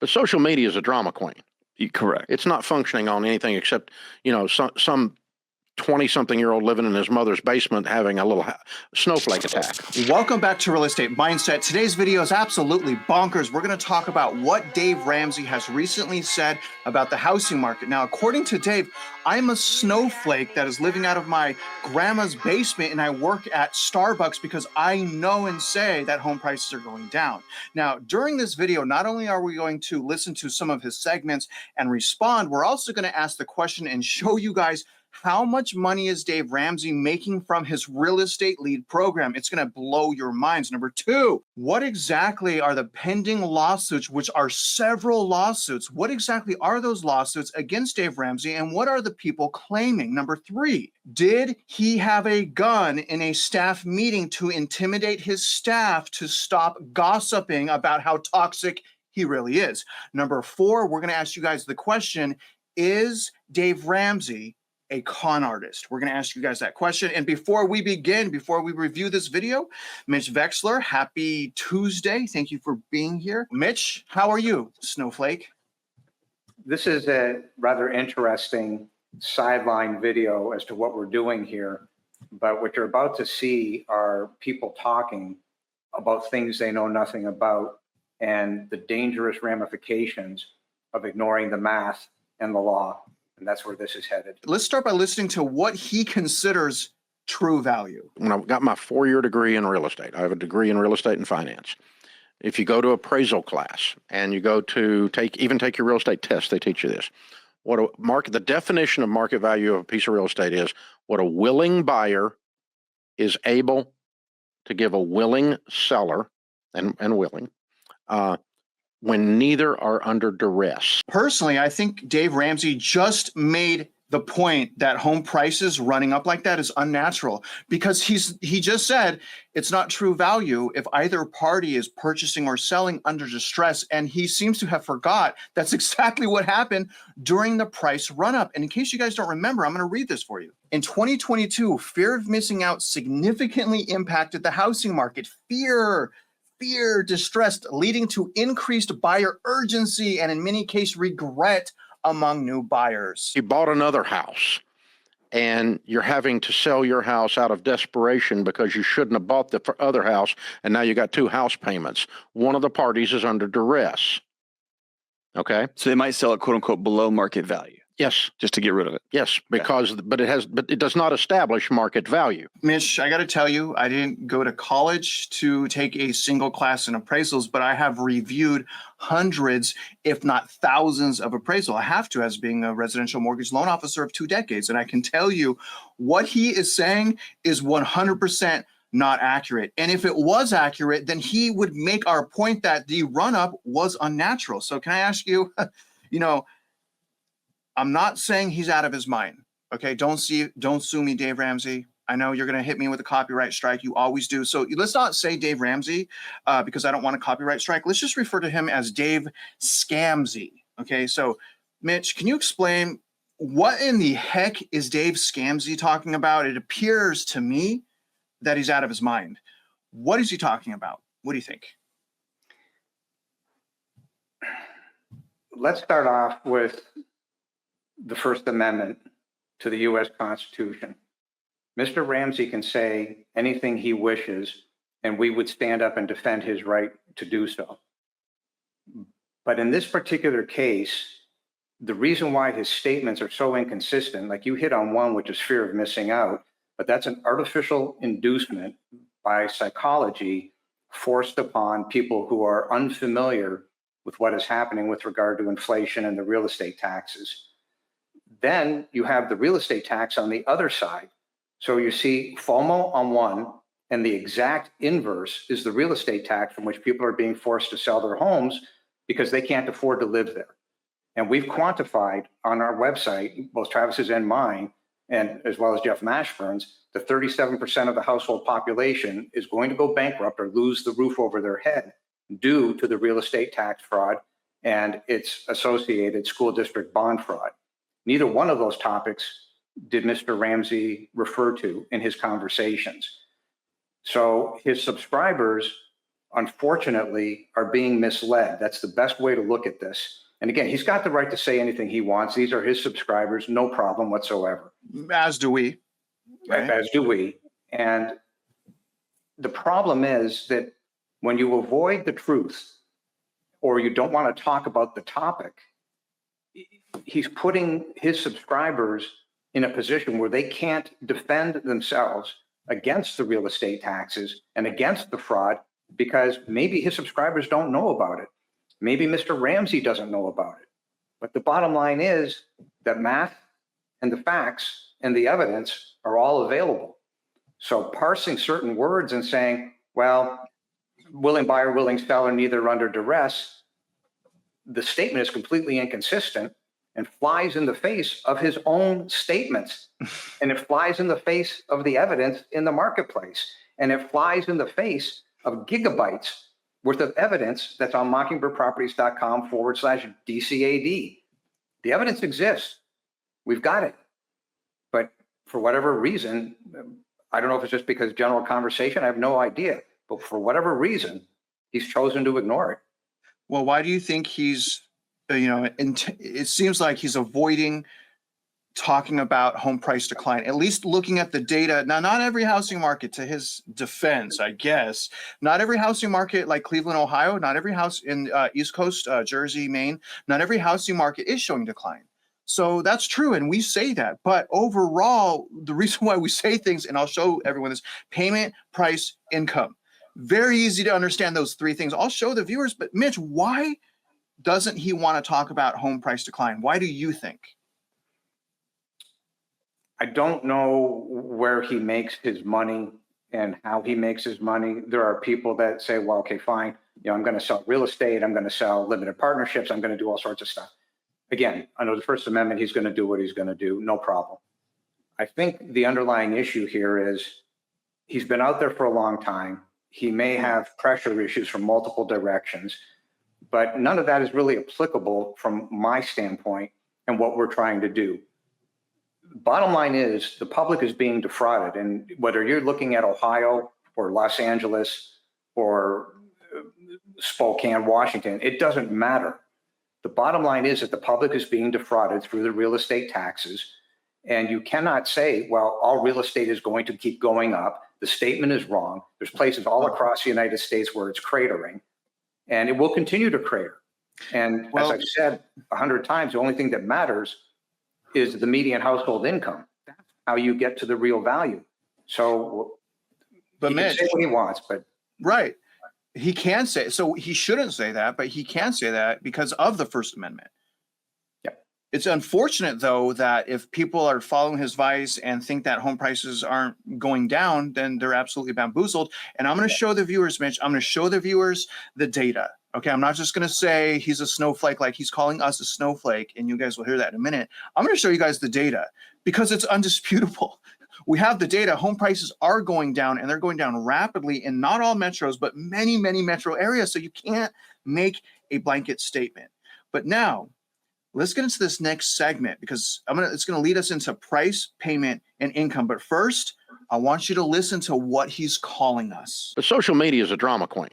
But social media is a drama queen. Correct. It's not functioning on anything except, some 20-something-year-old living in his mother's basement having a little snowflake attack. Welcome back to Real Estate Mindset. Today's video is absolutely bonkers. We're going to talk about what Dave Ramsey has recently said about the housing market. Now, according to Dave, I'm a snowflake that is living out of my grandma's basement, and I work at Starbucks because I know and say that home prices are going down. Now, during this video, not only are we going to listen to some of his segments and respond, we're also going to ask the question and show you guys how much money is Dave Ramsey making from his real estate lead program? It's going to blow your minds. Number two, what exactly are the pending lawsuits, which are several lawsuits? What exactly are those lawsuits against Dave Ramsey, and what are the people claiming? Number three, did he have a gun in a staff meeting to intimidate his staff to stop gossiping about how toxic he really is? Number four, we're going to ask you guys the question, is Dave Ramsey a con artist? We're going to ask you guys that question. And before we begin, before we review this video, Mitch Vexler, happy Tuesday. Thank you for being here. Mitch, how are you, Snowflake? This is a rather interesting sideline video as to what we're doing here. But what you're about to see are people talking about things they know nothing about and the dangerous ramifications of ignoring the math and the law. And that's where this is headed. Let's start by listening to what he considers true value. When I got my 4-year degree in real estate, I have a degree in real estate and finance. If you go to appraisal class and you go to take your real estate test, they teach you this. The definition of market value of a piece of real estate is what a willing buyer is able to give a willing seller and willing, when neither are under duress. Personally, I think Dave Ramsey just made the point that home prices running up like that is unnatural, because he just said it's not true value if either party is purchasing or selling under distress. And he seems to have forgot that's exactly what happened during the price run up. And in case you guys don't remember, I'm going to read this for you. In 2022, fear of missing out significantly impacted the housing market. Fear, distress, leading to increased buyer urgency and in many cases regret among new buyers. You bought another house and you're having to sell your house out of desperation because you shouldn't have bought the other house, and now you got 2 house payments. One of the parties is under duress. Okay? So they might sell it, quote unquote, below market value. Yes. Just to get rid of it. Yes, because but it does not establish market value. Mitch, I got to tell you, I didn't go to college to take a single class in appraisals, but I have reviewed hundreds, if not thousands of appraisal. I have to, as being a residential mortgage loan officer of 2 decades. And I can tell you what he is saying is 100% not accurate. And if it was accurate, then he would make our point that the run up was unnatural. So can I ask you, I'm not saying he's out of his mind. Okay, don't sue me, Dave Ramsey. I know you're going to hit me with a copyright strike. You always do. So let's not say Dave Ramsey because I don't want a copyright strike. Let's just refer to him as Dave Scamsey. Okay, so Mitch, can you explain what in the heck is Dave Scamsey talking about? It appears to me that he's out of his mind. What is he talking about? What do you think? Let's start off with the First Amendment to the U.S. Constitution. Mr. Ramsey can say anything he wishes, and we would stand up and defend his right to do so. But in this particular case, the reason why his statements are so inconsistent, like you hit on one, which is fear of missing out, but that's an artificial inducement by psychology forced upon people who are unfamiliar with what is happening with regard to inflation and the real estate taxes. Then you have the real estate tax on the other side. So you see FOMO on one, and the exact inverse is the real estate tax from which people are being forced to sell their homes because they can't afford to live there. And we've quantified on our website, both Travis's and mine, and as well as Jeff Mashburn's, that 37% of the household population is going to go bankrupt or lose the roof over their head due to the real estate tax fraud and its associated school district bond fraud. Neither one of those topics did Mr. Ramsey refer to in his conversations. So his subscribers unfortunately, are being misled. That's the best way to look at this. And again, he's got the right to say anything he wants. These are his subscribers, no problem whatsoever. As do we. Right? As do we. And the problem is that when you avoid the truth or you don't want to talk about the topic, he's putting his subscribers in a position where they can't defend themselves against the real estate taxes and against the fraud because maybe his subscribers don't know about it. Maybe Mr. Ramsey doesn't know about it. But the bottom line is that math and the facts and the evidence are all available. So parsing certain words and saying, well, willing buyer, willing seller, neither under duress, the statement is completely inconsistent and flies in the face of his own statements. And it flies in the face of the evidence in the marketplace. And it flies in the face of gigabytes worth of evidence that's on mockingbirdproperties.com/DCAD. The evidence exists. We've got it. But for whatever reason, I don't know if it's just because general conversation, I have no idea. But for whatever reason, he's chosen to ignore it. Well, why do you think he's, it seems like he's avoiding talking about home price decline, at least looking at the data. Now, not every housing market, to his defense, I guess, not every housing market like Cleveland, Ohio, not every house in East Coast, Jersey, Maine, not every housing market is showing decline. So that's true, and we say that. But overall, the reason why we say things, and I'll show everyone this, payment, price, income. Very easy to understand those three things. I'll show the viewers, but Mitch, why doesn't he want to talk about home price decline? Why do you think? I don't know where he makes his money and how he makes his money. There are people that say, well, okay, fine. I'm going to sell real estate. I'm going to sell limited partnerships. I'm going to do all sorts of stuff. Again, under the First Amendment, he's going to do what he's going to do. No problem. I think the underlying issue here is he's been out there for a long time. He may have pressure issues from multiple directions, but none of that is really applicable from my standpoint and what we're trying to do. Bottom line is the public is being defrauded. And whether you're looking at Ohio or Los Angeles or Spokane, Washington, it doesn't matter. The bottom line is that the public is being defrauded through the real estate taxes. And you cannot say, well, all real estate is going to keep going up. The statement is wrong. There's places all across the United States where it's cratering, and it will continue to crater. And as I've said 100 times, the only thing that matters is the median household income. That's how you get to the real value. So, but he can say what he wants, but right, he can say so. He shouldn't say that, but he can say that because of the First Amendment. It's unfortunate, though, that if people are following his advice and think that home prices aren't going down, then they're absolutely bamboozled. And I'm going to show the viewers, Mitch, I'm going to show the viewers the data. Okay, I'm not just going to say he's a snowflake like he's calling us a snowflake, and you guys will hear that in a minute. I'm going to show you guys the data because it's undisputable. We have the data. Home prices are going down, and they're going down rapidly in not all metros, but many, many metro areas. So you can't make a blanket statement. But now, let's get into this next segment because it's going to lead us into price, payment, and income. But first, I want you to listen to what he's calling us. But social media is a drama queen.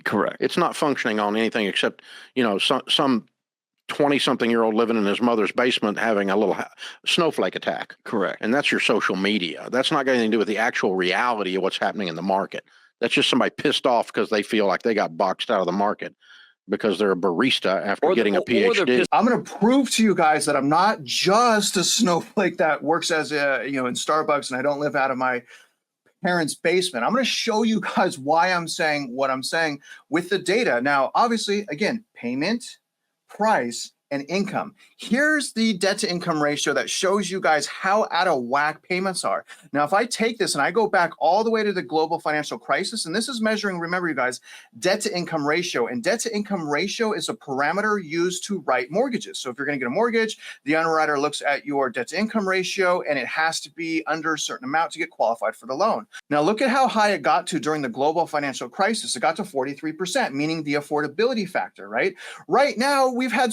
Correct. It's not functioning on anything except, some 20-something-year-old living in his mother's basement having a little snowflake attack. Correct. And that's your social media. That's not got anything to do with the actual reality of what's happening in the market. That's just somebody pissed off because they feel like they got boxed out of the market because they're a barista after getting a PhD. I'm going to prove to you guys that I'm not just a snowflake that works as in Starbucks and I don't live out of my parents' basement. I'm going to show you guys why I'm saying what I'm saying with the data. Now, obviously, again, payment, price, and income. Here's the debt to income ratio that shows you guys how out of whack payments are. Now, if I take this and I go back all the way to the global financial crisis, and this is measuring, remember you guys, debt to income ratio, and debt to income ratio is a parameter used to write mortgages. So if you're going to get a mortgage, the underwriter looks at your debt to income ratio, and it has to be under a certain amount to get qualified for the loan. Now, look at how high it got to during the global financial crisis. It got to 43%, meaning the affordability factor, right? Right now, we've had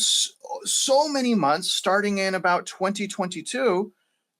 so many months starting in about 2022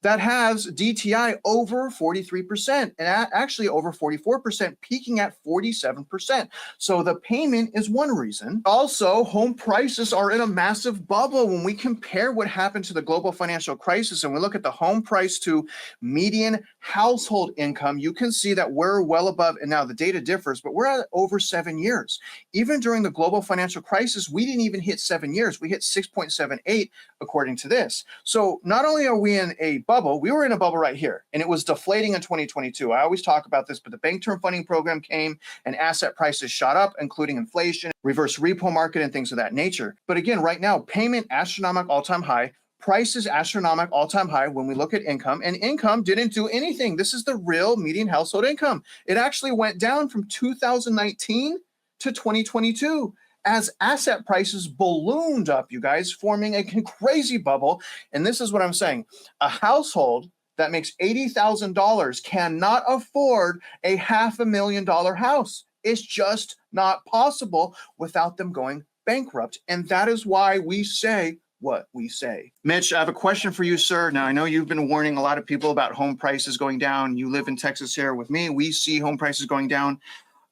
that has DTI over 43% and actually over 44%, peaking at 47%. So the payment is one reason. Also, home prices are in a massive bubble. When we compare what happened to the global financial crisis and we look at the home price to median household income, you can see that we're well above, and now the data differs, but we're at over 7 years. Even during the global financial crisis, we didn't even hit 7 years. We hit 6.78 according to this. So not only are we in a bubble, we were in a bubble right here, and it was deflating in 2022. I always talk about this, but the bank term funding program came and asset prices shot up, including inflation, reverse repo market, and things of that nature. But again, right now, payment astronomical all-time high, prices astronomical all-time high when we look at income, and income didn't do anything. This is the real median household income. It actually went down from 2019 to 2022. As asset prices ballooned up, you guys, forming a crazy bubble. And this is what I'm saying. A household that makes $80,000 cannot afford a $500,000 house. It's just not possible without them going bankrupt. And that is why we say what we say. Mitch, I have a question for you, sir. Now, I know you've been warning a lot of people about home prices going down. You live in Texas here with me. We see home prices going down.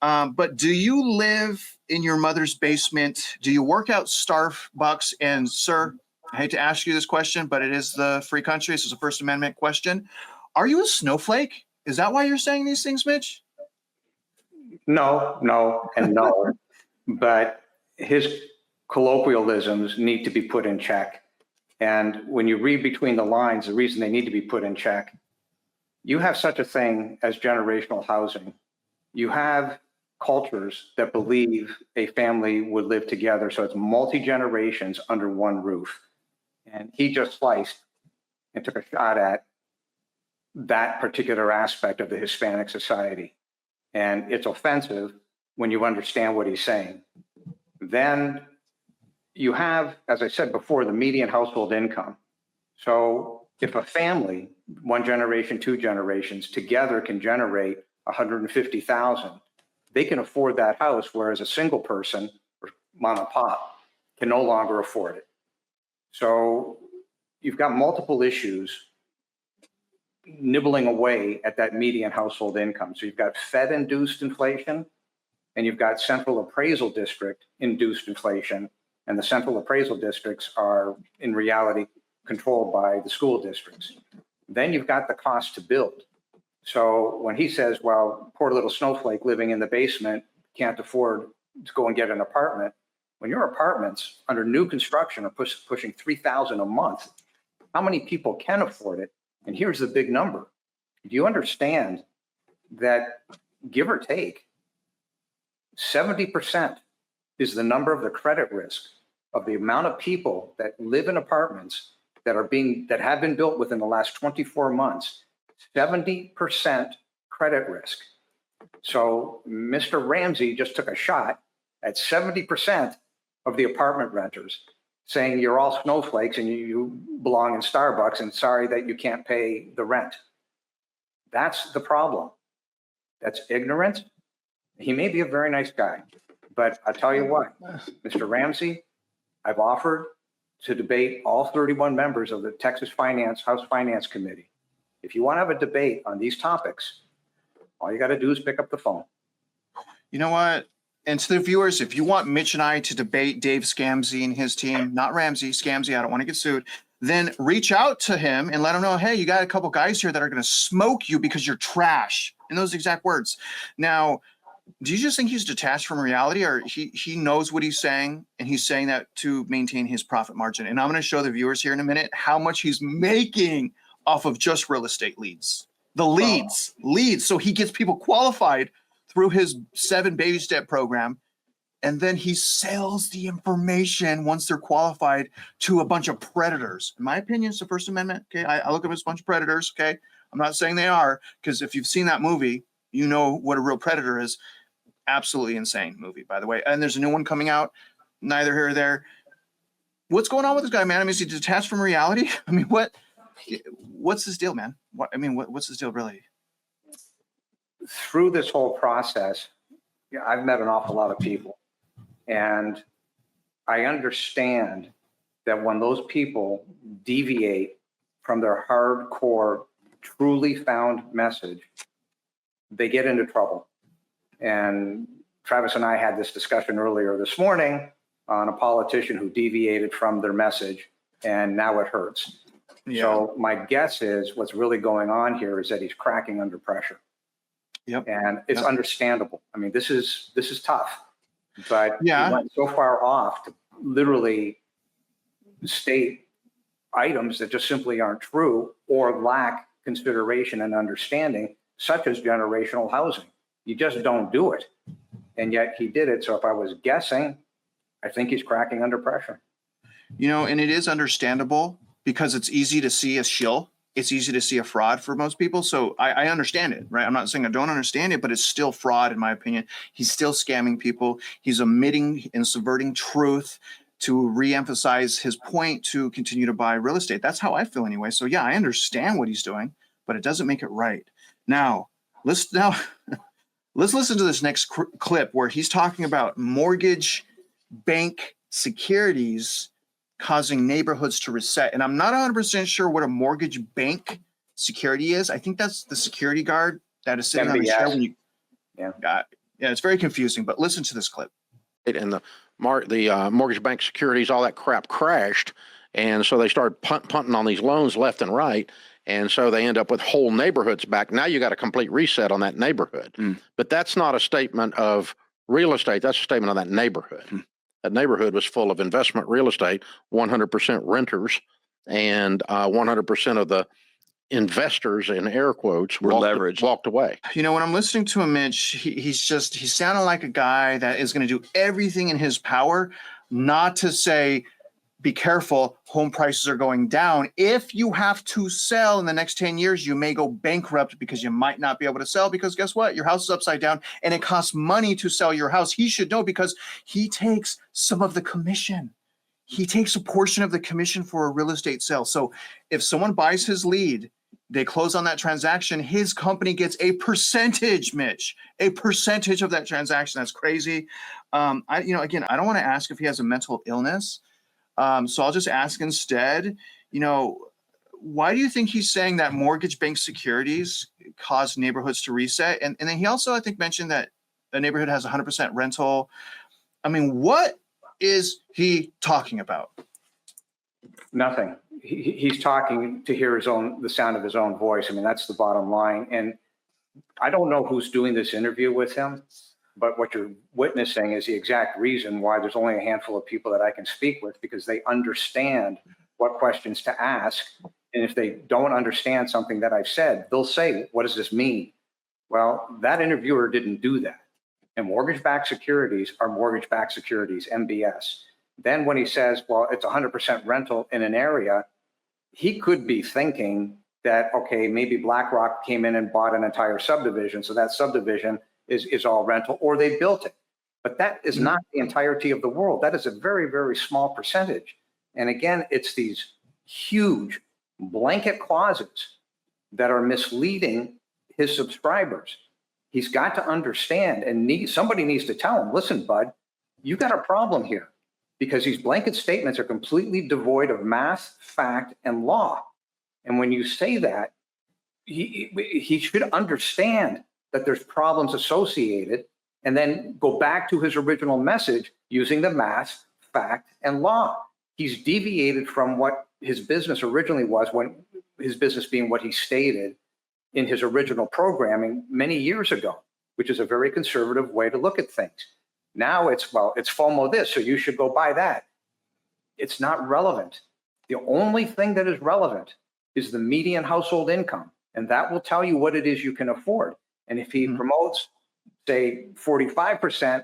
But do you live in your mother's basement? Do you work out Starbucks? And sir, I hate to ask you this question, but it is the free country. This is a First Amendment question. Are you a snowflake? Is that why you're saying these things, Mitch? No, and no. But his colloquialisms need to be put in check. And when you read between the lines, the reason they need to be put in check, you have such a thing as generational housing. You have cultures that believe a family would live together, so it's multi-generations under one roof. And he just sliced and took a shot at that particular aspect of the Hispanic society. And it's offensive when you understand what he's saying. Then you have, as I said before, the median household income. So if a family, one generation, two generations, together can generate 150,000, they can afford that house, whereas a single person or mom and pop can no longer afford it. So you've got multiple issues nibbling away at that median household income. So you've got Fed-induced inflation, and you've got central appraisal district induced inflation, and the central appraisal districts are in reality controlled by the school districts. Then you've got the cost to build. So when he says, well, poor little snowflake living in the basement can't afford to go and get an apartment, when your apartments under new construction are pushing $3,000 a month, how many people can afford it? And here's the big number. Do you understand that, give or take, 70% is the number of the credit risk of the amount of people that live in apartments that have been built within the last 24 months, 70% credit risk. So Mr. Ramsey just took a shot at 70% of the apartment renters, saying you're all snowflakes and you belong in Starbucks and sorry that you can't pay the rent. That's the problem. That's ignorant. He may be a very nice guy, but I'll tell you what, Mr. Ramsey, I've offered to debate all 31 members of the Texas House Finance Committee. If you want to have a debate on these topics, all you got to do is pick up the phone. You know what? And to the viewers, if you want Mitch and I to debate Dave Scamsey and his team, not Ramsey, Scamsey, I don't want to get sued, then reach out to him and let him know, hey, you got a couple guys here that are going to smoke you because you're trash, in those exact words. Now, do you just think he's detached from reality, or he knows what he's saying and he's saying that to maintain his profit margin? And I'm going to show the viewers here in a minute how much he's making off of just real estate leads. The leads. So he gets people qualified through his 7 baby step program, and then he sells the information once they're qualified to a bunch of predators. In my opinion, it's the First Amendment. Okay, I look at them as a bunch of predators. Okay, I'm not saying they are, because if you've seen that movie, you know what a real predator is. Absolutely insane movie, by the way. And there's a new one coming out. Neither here or there. What's going on with this guy, man? I mean, is he detached from reality? I mean, what's his deal, man? What's his deal, really? Through this whole process, I've met an awful lot of people, and I understand that when those people deviate from their hardcore, truly found message, they get into trouble. And Travis and I had this discussion earlier this morning on a politician who deviated from their message, and now it hurts. Yeah. So my guess is what's really going on here is that he's cracking under pressure. Yep. And it's Yep. understandable. I mean, this is tough, but Yeah. he went so far off to literally state items that just simply aren't true or lack consideration and understanding, such as generational housing. You just don't do it. And yet he did it. So if I was guessing, I think he's cracking under pressure. And it is understandable because it's easy to see a shill. It's easy to see a fraud for most people. So I understand it, right? I'm not saying I don't understand it, but it's still fraud in my opinion. He's still scamming people. He's omitting and subverting truth to reemphasize his point to continue to buy real estate. That's how I feel anyway. So yeah, I understand what he's doing, but it doesn't make it right. Now, let's listen to this next clip where he's talking about mortgage bank securities causing neighborhoods to reset. And I'm not 100% sure what a mortgage bank security is. I think that's the security guard that is sitting on the chair when you. Yeah. Yeah, it's very confusing, but listen to this clip. And the mortgage bank securities, all that crap crashed. And so they started punting on these loans left and right. And so they end up with whole neighborhoods back. Now you got a complete reset on that neighborhood. But that's not a statement of real estate. That's a statement of that neighborhood. That neighborhood was full of investment real estate, 100% renters, and 100% of the investors, in air quotes, Were leveraged. walked away. When I'm listening to him, Mitch, he's sounding like a guy that is going to do everything in his power not to say, be careful, home prices are going down. If you have to sell in the next 10 years, you may go bankrupt because you might not be able to sell because guess what? Your house is upside down and it costs money to sell your house. He should know because he takes some of the commission. He takes a portion of the commission for a real estate sale. So if someone buys his lead, they close on that transaction, his company gets a percentage, Mitch, a percentage of that transaction. That's crazy. Again, I don't want to ask if he has a mental illness. So I'll just ask instead, why do you think he's saying that mortgage bank securities cause neighborhoods to reset? And then he also, I think, mentioned that a neighborhood has 100% rental. I mean, what is he talking about? Nothing. He's talking to hear the sound of his own voice. I mean, that's the bottom line. And I don't know who's doing this interview with him, but what you're witnessing is the exact reason why there's only a handful of people that I can speak with, because they understand what questions to ask. And if they don't understand something that I've said, they'll say, what does this mean? Well, that interviewer didn't do that. And mortgage-backed securities are mortgage-backed securities, MBS. Then when he says, well, it's 100% rental in an area, he could be thinking that, okay, maybe BlackRock came in and bought an entire subdivision. So that subdivision is all rental, or they built it. But that is not the entirety of the world. That is a very, very small percentage. And again, it's these huge blanket clauses that are misleading his subscribers. He's got to understand, and somebody needs to tell him, listen, bud, you got a problem here, because these blanket statements are completely devoid of math, fact, and law. And when you say that, he should understand that there's problems associated, and then go back to his original message using the math, fact, and law. He's deviated from what his business originally was, when his business being what he stated in his original programming many years ago, which is a very conservative way to look at things. Now it's FOMO this, so you should go buy that. It's not relevant. The only thing that is relevant is the median household income, and that will tell you what it is you can afford. And if he promotes, say, 45%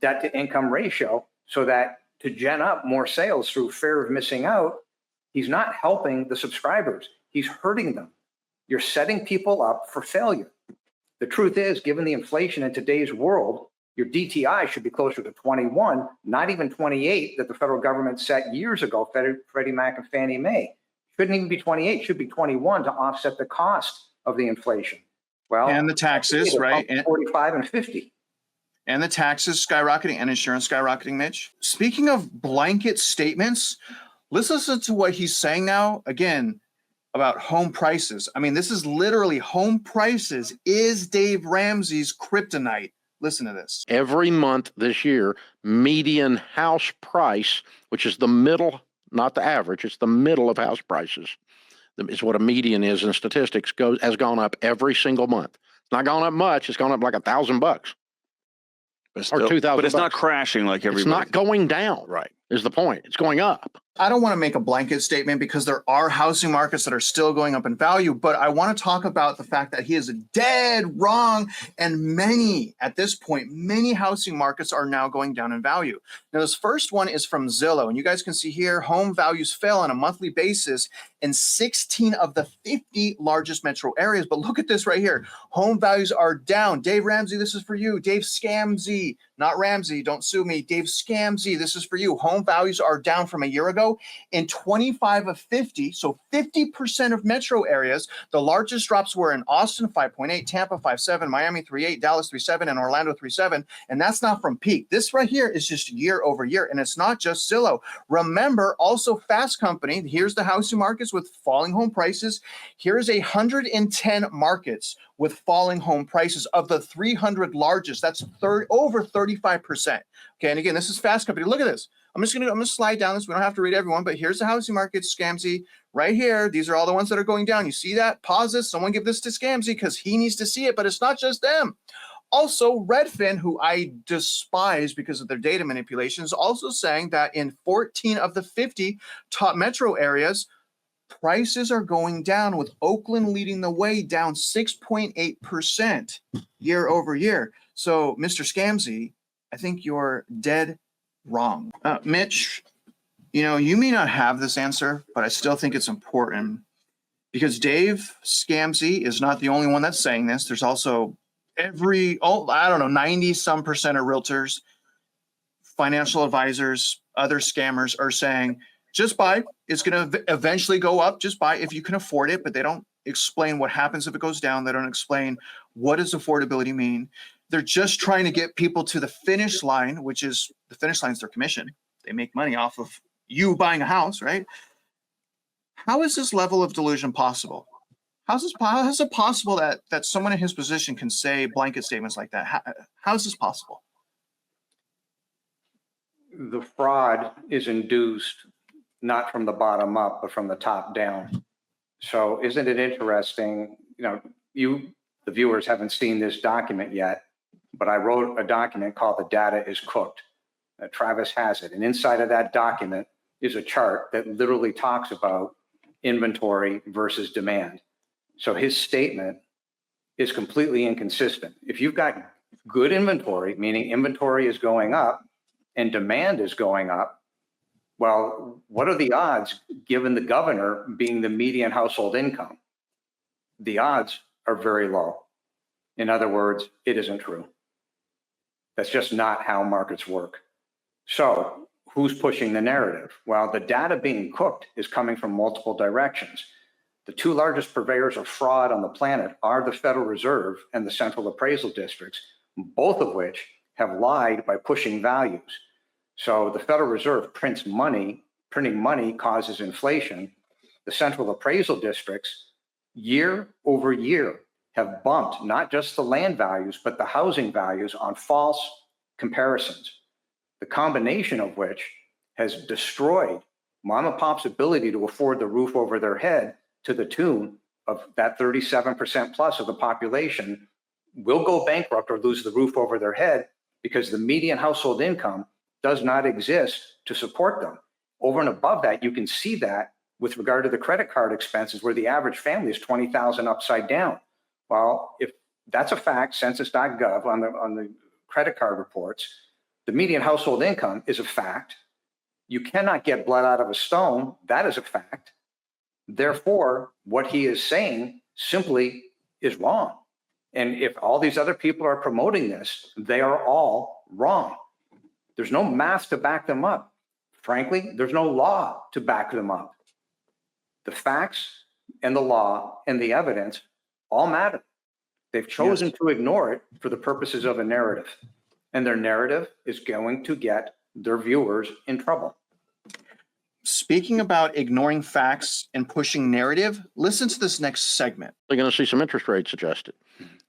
debt to income ratio, so that to gen up more sales through fear of missing out, he's not helping the subscribers. He's hurting them. You're setting people up for failure. The truth is, given the inflation in today's world, your DTI should be closer to 21, not even 28 that the federal government set years ago, Freddie Mac and Fannie Mae. Shouldn't even be 28, should be 21 to offset the cost of the inflation. Well, and the taxes, right? 45 and 50. And the taxes skyrocketing and insurance skyrocketing, Mitch. Speaking of blanket statements, let's listen to what he's saying now. Again, about home prices. I mean, this is literally home prices is Dave Ramsey's kryptonite. Listen to this. Every month this year, median house price, which is the middle, not the average, it's the middle of house prices, is what a median is in statistics, has gone up every single month. It's not gone up much. It's gone up like $1,000 But or still- $2,000. But it's not crashing like everybody. It's not going down. Right. Is the point? It's going up. I don't want to make a blanket statement because there are housing markets that are still going up in value, but I want to talk about the fact that he is dead wrong. And many, at this point, many housing markets are now going down in value. Now, this first one is from Zillow, and you guys can see here, home values fell on a monthly basis in 16 of the 50 largest metro areas. But look at this right here. Home values are down. Dave Ramsey, this is for you. Dave Scamsey, not Ramsey, don't sue me. Dave Scamsey, this is for you. Home values are down from a year ago in 25 of 50, so 50% of metro areas. The largest drops were in Austin, 5.8, Tampa, 5.7, Miami, 3.8, Dallas, 3.7, and Orlando, 3.7. And that's not from peak. This right here is just year over year, and it's not just Zillow. Remember, also Fast Company, here's the housing markets with falling home prices. Here's 110 markets with falling home prices of the 300 largest. That's over 35%. Okay, and again, this is Fast Company. Look at this. I'm gonna slide down this. We don't have to read everyone, but here's the housing market, Scamsey, right here. These are all the ones that are going down. You see that? Pause this. Someone give this to Scamsey because he needs to see it, but it's not just them. Also, Redfin, who I despise because of their data manipulations, also saying that in 14 of the 50 top metro areas, prices are going down, with Oakland leading the way, down 6.8% year over year. So, Mr. Scamsey, I think you're dead wrong. Mitch, you may not have this answer, but I still think it's important because Dave Scamsey is not the only one that's saying this. There's also 90% of realtors, financial advisors, other scammers are saying, just buy. It's going to eventually go up. Just buy if you can afford it, but they don't explain what happens if it goes down. They don't explain what does affordability mean. They're just trying to get people to the finish line, which is the finish line is their commission. They make money off of you buying a house, right? How is this level of delusion possible? How is it possible that someone in his position can say blanket statements like that? How is this possible? The fraud is induced not from the bottom up, but from the top down. So isn't it interesting? The viewers haven't seen this document yet, but I wrote a document called The Data is Cooked. Travis has it. And inside of that document is a chart that literally talks about inventory versus demand. So his statement is completely inconsistent. If you've got good inventory, meaning inventory is going up and demand is going up, well, what are the odds given the governor being the median household income? The odds are very low. In other words, it isn't true. That's just not how markets work. So who's pushing the narrative? Well, the data being cooked is coming from multiple directions. The two largest purveyors of fraud on the planet are the Federal Reserve and the central appraisal districts, both of which have lied by pushing values. So the Federal Reserve prints money, printing money causes inflation. The central appraisal districts, year over year, have bumped not just the land values, but the housing values on false comparisons, the combination of which has destroyed mom and pop's ability to afford the roof over their head to the tune of that 37% plus of the population will go bankrupt or lose the roof over their head because the median household income does not exist to support them. Over and above that, you can see that with regard to the credit card expenses where the average family is $20,000 upside down. Well, if that's a fact, census.gov on the credit card reports, the median household income is a fact. You cannot get blood out of a stone. That is a fact. Therefore, what he is saying simply is wrong. And if all these other people are promoting this, they are all wrong. There's no math to back them up. Frankly, there's no law to back them up. The facts and the law and the evidence all matter. They've chosen to ignore it for the purposes of a narrative. And their narrative is going to get their viewers in trouble. Speaking about ignoring facts and pushing narrative, listen to this next segment. They're going to see some interest rates adjusted.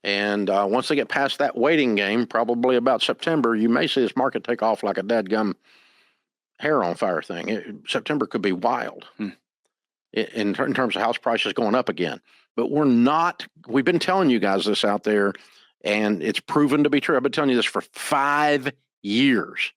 And once they get past that waiting game, probably about September, you may see this market take off like a dadgum hair on fire thing. September could be wild in terms of house prices going up again. But we've been telling you guys this out there, and it's proven to be true. I've been telling you this for 5 years.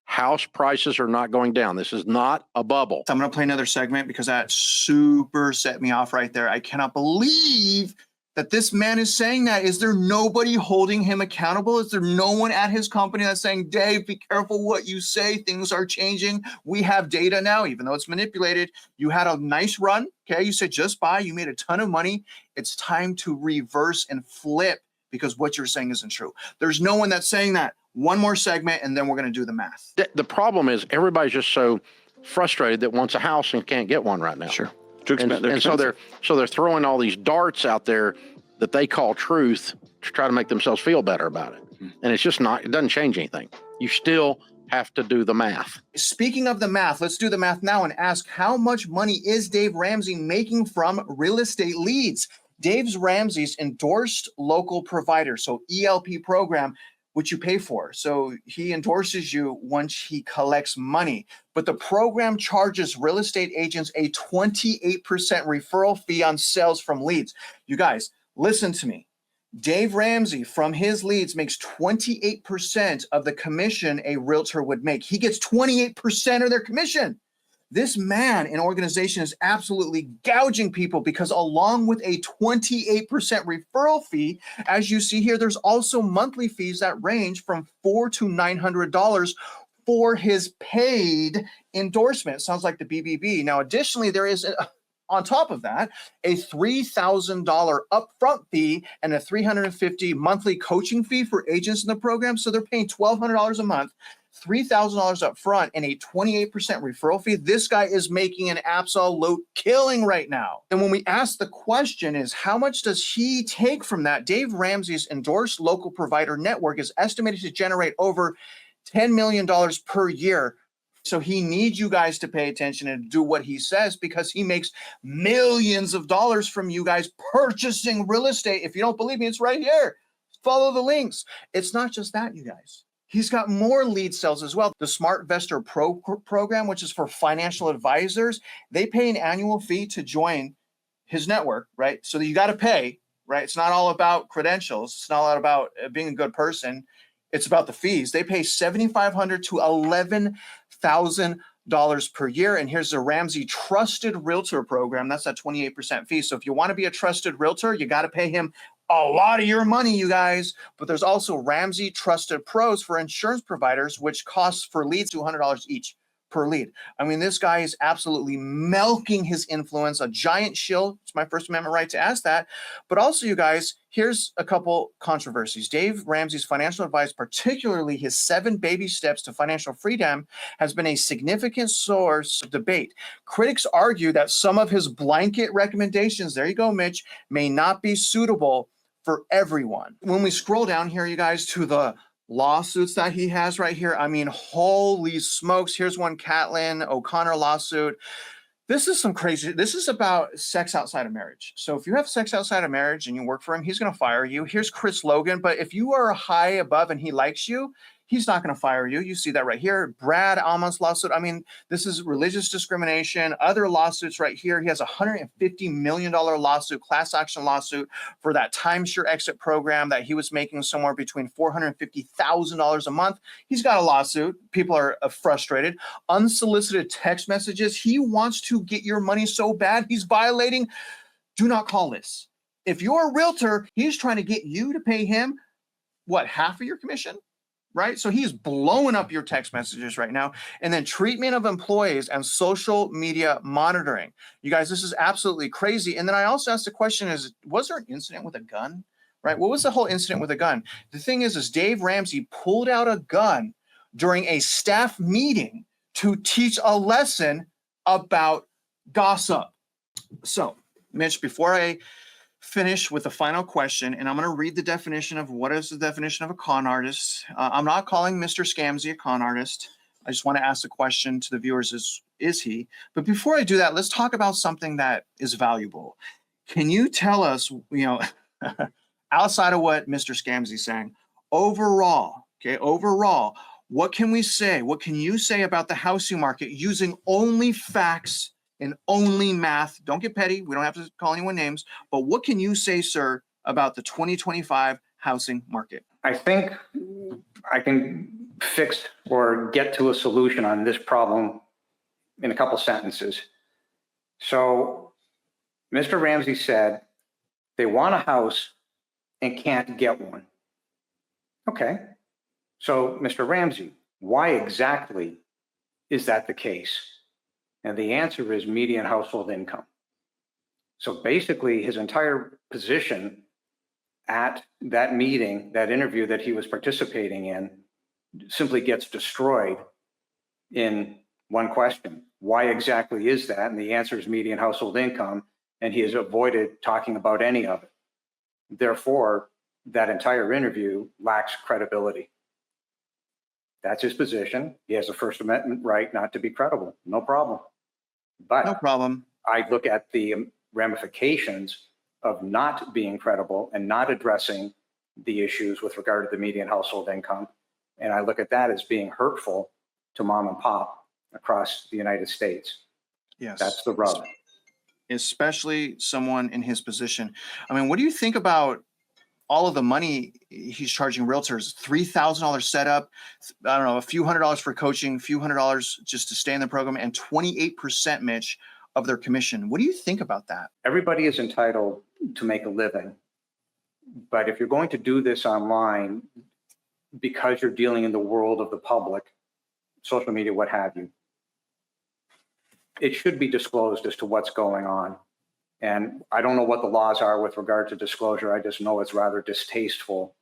House prices are not going down. This is not a bubble. So I'm going to play another segment because that super set me off right there. I cannot believe that this man is saying that. Is there nobody holding him accountable? Is there no one at his company that's saying, Dave, be careful what you say. Things are changing. We have data now, even though it's manipulated. You had a nice run. Okay. You said just buy. You made a ton of money. It's time to reverse and flip because what you're saying isn't true. There's no one that's saying that. One more segment, and then we're going to do the math. The problem is everybody's just so frustrated that wants a house and can't get one right now. Sure. And so they're throwing all these darts out there that they call truth to try to make themselves feel better about it. And it's just not, it doesn't change anything. You still have to do the math. Speaking of the math, let's do the math now and ask how much money is Dave Ramsey making from real estate leads? Dave Ramsey's endorsed local provider, so ELP program, which you pay for. So he endorses you once he collects money. But the program charges real estate agents a 28% referral fee on sales from leads. You guys, listen to me. Dave Ramsey from his leads makes 28% of the commission a realtor would make. He gets 28% of their commission. This man and organization is absolutely gouging people because along with a 28% referral fee, as you see here, there's also monthly fees that range from $400 to $900 for his paid endorsement. Sounds like the BBB. Now, additionally, there is on top of that, a $3,000 upfront fee and a $350 monthly coaching fee for agents in the program. So they're paying $1,200 a month, $3,000 up front, and a 28% referral fee. This guy is making an absolute killing right now. And when we ask the question is, how much does he take from that? Dave Ramsey's endorsed local provider network is estimated to generate over $10 million per year. So he needs you guys to pay attention and do what he says because he makes millions of dollars from you guys purchasing real estate. If you don't believe me, it's right here. Follow the links. It's not just that, you guys. He's got more lead sales as well. The Smart Investor Pro program, which is for financial advisors, they pay an annual fee to join his network, right? So you got to pay, right? It's not all about credentials. It's not all about being a good person. It's about the fees. They pay $7,500 to $11,000 per year. And here's the Ramsey Trusted Realtor program. That's that 28% fee. So if you want to be a trusted realtor, you got to pay him a lot of your money, you guys. But there's also Ramsey Trusted Pros for insurance providers, which costs for leads $200 each per lead. I mean, this guy is absolutely milking his influence, a giant shill. It's my First Amendment right to ask that. But also, you guys, here's a couple controversies. Dave Ramsey's financial advice, particularly his 7 baby steps to financial freedom, has been a significant source of debate. Critics argue that some of his blanket recommendations, there you go, Mitch, may not be suitable for everyone. When we scroll down here, you guys, to the lawsuits that he has right here, I mean, holy smokes. Here's one Catlin O'Connor lawsuit. This is some crazy. This is about sex outside of marriage. So if you have sex outside of marriage and you work for him, he's going to fire you. Here's Chris Logan. But if you are high above and he likes you, he's not going to fire you. You see that right here. Brad Almon's lawsuit. I mean, this is religious discrimination. Other lawsuits right here. He has a $150 million lawsuit, class action lawsuit for that timeshare exit program that he was making somewhere between $450,000 a month. He's got a lawsuit. People are frustrated. Unsolicited text messages. He wants to get your money so bad. He's violating do not call lists. If you're a realtor, he's trying to get you to pay him, what, half of your commission? Right? So he's blowing up your text messages right now. And then treatment of employees and social media monitoring. You guys, this is absolutely crazy. And then I also asked the question was there an incident with a gun? Right? What was the whole incident with a gun? The thing is Dave Ramsey pulled out a gun during a staff meeting to teach a lesson about gossip. So, Mitch, before I finish with the final question, and I'm going to read the definition of what is the definition of a con artist. I'm not calling Mr. Scamsy a con artist. I just want to ask the question to the viewers, is he? But before I do that, let's talk about something that is valuable. Can you tell us, outside of what Mr. Scamsey's saying, overall, what can we say? What can you say about the housing market using only facts and only math? Don't get petty. We don't have to call anyone names. But what can you say, sir, about the 2025 housing market? I think I can fix or get to a solution on this problem in a couple sentences. So Mr. Ramsey said they want a house and can't get one. Okay. So Mr. Ramsey, why exactly is that the case? And the answer is median household income. So basically his entire position at that meeting, that interview that he was participating in, simply gets destroyed in one question. Why exactly is that? And the answer is median household income, and he has avoided talking about any of it. Therefore, that entire interview lacks credibility. That's his position. He has a First Amendment right not to be credible. No problem. But no problem. I look at the ramifications of not being credible and not addressing the issues with regard to the median household income. And I look at that as being hurtful to mom and pop across the United States. Yes. That's the rub. Especially someone in his position. I mean, what do you think about all of the money he's charging realtors? $3,000 setup, I don't know, a few $100s for coaching, a few $100 just to stay in the program, and 28%, Mitch, of their commission. What do you think about that? Everybody is entitled to make a living. But if you're going to do this online, because you're dealing in the world of the public, social media, what have you, it should be disclosed as to what's going on. And I don't know what the laws are with regard to disclosure. I just know it's rather distasteful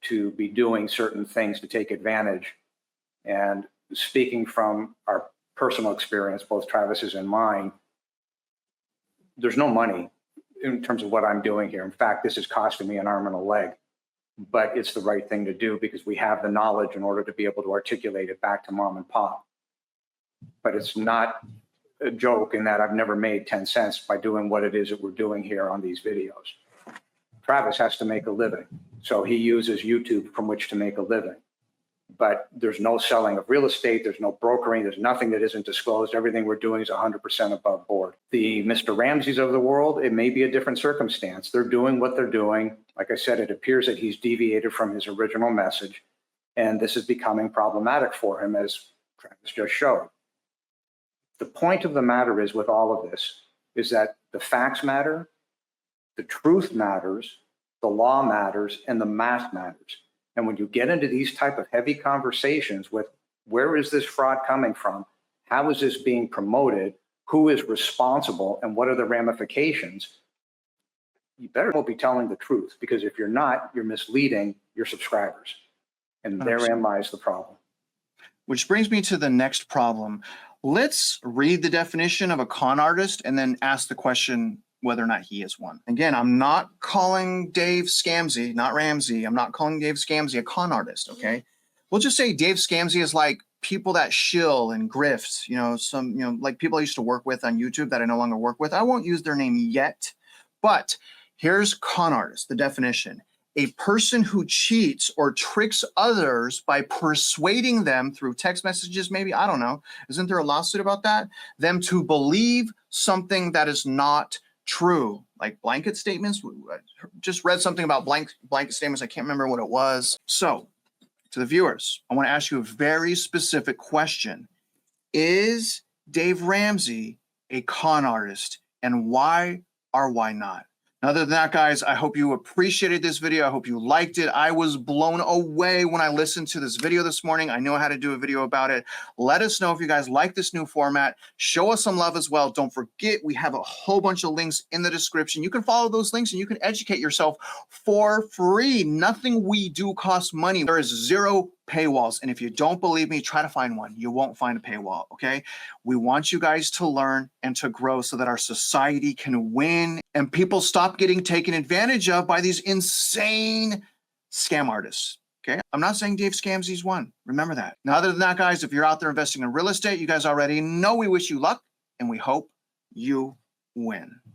to be doing certain things to take advantage. And speaking from our personal experience, both Travis's and mine, there's no money in terms of what I'm doing here. In fact, this is costing me an arm and a leg, but it's the right thing to do because we have the knowledge in order to be able to articulate it back to mom and pop. But it's not a joke in that I've never made 10 cents by doing what it is that we're doing here on these videos. Travis has to make a living, so he uses YouTube from which to make a living. But there's no selling of real estate, there's no brokering, there's nothing that isn't disclosed. Everything we're doing is 100% above board. The Mr. Ramseys of the world, it may be a different circumstance. They're doing what they're doing. Like I said, it appears that he's deviated from his original message, and this is becoming problematic for him, as Travis just showed. The point of the matter is, with all of this, is that the facts matter, the truth matters, the law matters, and the math matters. And when you get into these type of heavy conversations with where is this fraud coming from, how is this being promoted, who is responsible, and what are the ramifications, you better be telling the truth, because if you're not, you're misleading your subscribers. And therein lies the problem. Which brings me to the next problem. Let's read the definition of a con artist and then ask the question whether or not he is one. Again, I'm not calling Dave Scamsey, not Ramsey. I'm not calling Dave Scamsey a con artist, okay? We'll just say Dave Scamsey is like people that shill and grift, like people I used to work with on YouTube that I no longer work with. I won't use their name yet, but here's con artist, the definition. A person who cheats or tricks others by persuading them through text messages, maybe, I don't know. Isn't there a lawsuit about that? Them to believe something that is not true, like blanket statements. Just read something about blanket statements. I can't remember what it was. So to the viewers, I want to ask you a very specific question. Is Dave Ramsey a con artist, and why or why not? Other than that, guys, I hope you appreciated this video. I hope you liked it. I was blown away when I listened to this video this morning. I know how to do a video about it. Let us know if you guys like this new format. Show us some love as well. Don't forget, we have a whole bunch of links in the description. You can follow those links and you can educate yourself for free. Nothing we do costs money. There is zero paywalls. And if you don't believe me, try to find one. You won't find a paywall, okay? We want you guys to learn and to grow so that our society can win and people stop getting taken advantage of by these insane scam artists, Okay. I'm not saying Dave Scamsey's won. Remember that. Now, other than that, guys, if you're out there investing in real estate, you guys already know we wish you luck and we hope you win.